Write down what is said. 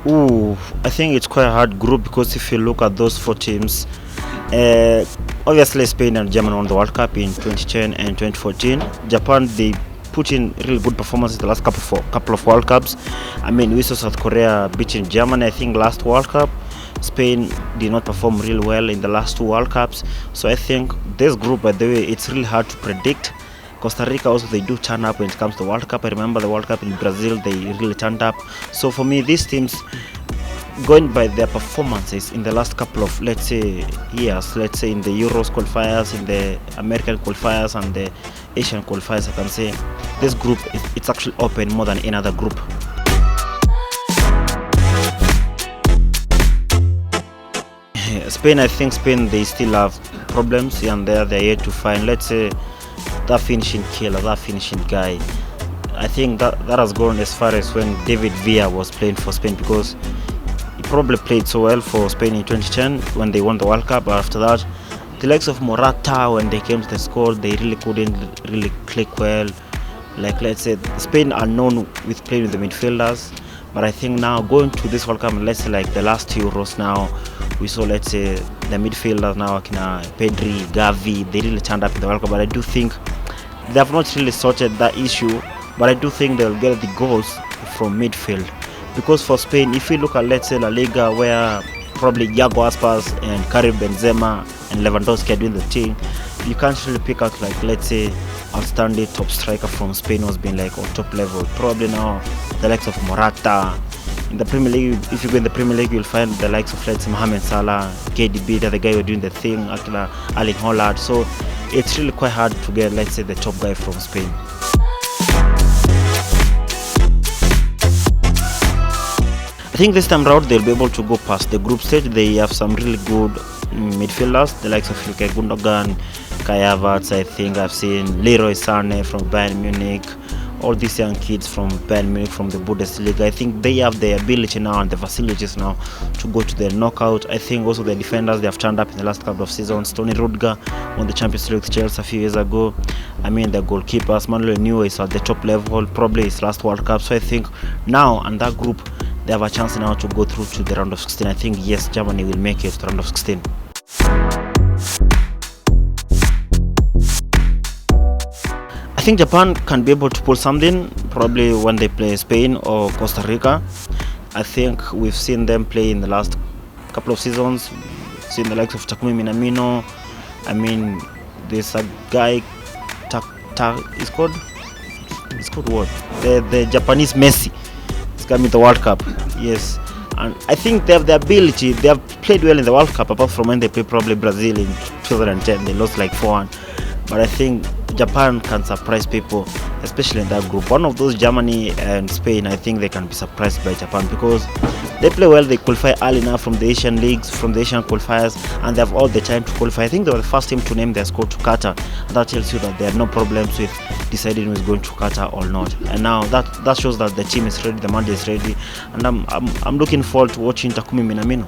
Ooh, I think it's quite a hard group because if you look at those four teams, uh, obviously Spain and Germany won the World Cup in 2010 and 2014. Japan, they put in really good performances the last couple of World Cups. I mean, we saw South Korea beating Germany, I think, last World Cup. Spain did not perform really well in the last two World Cups. So I think this group, by the way, it's really hard to predict. Costa Rica also, they do turn up when it comes to the World Cup. I remember the World Cup in Brazil, they really turned up. So for me, these teams, going by their performances in the last couple of, let's say, years, let's say in the Euros qualifiers, in the American qualifiers and the Asian qualifiers, I can say this group, it's actually open more than any other group. Spain, I think Spain, they still have problems here and there. They're yet to find, let's say, that finishing killer, that finishing guy. I think that has gone as far as when David Villa was playing for Spain, because he probably played so well for Spain in 2010 when they won the World Cup. But after that, the likes of Morata, when they came to the squad, they really couldn't really click well. Like, let's say, Spain are known with playing with the midfielders. But I think now going to this World Cup, let's say like the last Euros now, we saw, let's say, the midfielders now, Pedri, Gavi, they really turned up in the World Cup. But I do think they have not really sorted that issue. But I do think they'll get the goals from midfield. Because for Spain, if you look at, let's say, La Liga, where probably Iago Aspas and Karim Benzema and Lewandowski are doing the thing, you can't really pick out, like, let's say, outstanding top striker from Spain who's been like on top level. Probably now the likes of Morata. In the Premier League, if you go in the Premier League, you'll find the likes of, let's say, Mohamed Salah, KDB, the guy who are doing the thing, Erling Haaland. So it's really quite hard to get, let's say, the top guy from Spain. I think this time round they'll be able to go past the group stage. They have some really good midfielders, the likes of Ilkay Gundogan, Kai Havertz. I think I've seen Leroy Sané from Bayern Munich, all these young kids from Bayern Munich from the Bundesliga. I think they have the ability now and the facilities now to go to the knockout. I think also the defenders, they have turned up in the last couple of seasons. Tony Rudiger won the Champions League with Chelsea a few years ago. I mean, the goalkeepers, Manuel Neuer is at the top level, probably his last World Cup. So I think now, and that group, they have a chance now to go through to the round of 16. I think, yes, Germany will make it to the round of 16. I think Japan can be able to pull something, probably when they play Spain or Costa Rica. I think we've seen them play in the last couple of seasons. We've seen the likes of Takumi Minamino. I mean, there's a guy, it's called what? The Japanese Messi. Coming to the World Cup, yes, and I think they have the ability. They have played well in the World Cup, apart from when they played probably Brazil in 2010. They lost like 4-1, but I think Japan can surprise people, especially in that group. One of those, Germany and Spain, I think they can be surprised by Japan because they play well. They qualify early enough from the Asian leagues, from the Asian qualifiers, and they have all the time to qualify. I think they were the first team to name their squad to Qatar, and that tells you that there are no problems with deciding who is going to Qatar or not. And now that shows that the team is ready, the mandate is ready, and I'm looking forward to watching Takumi Minamino.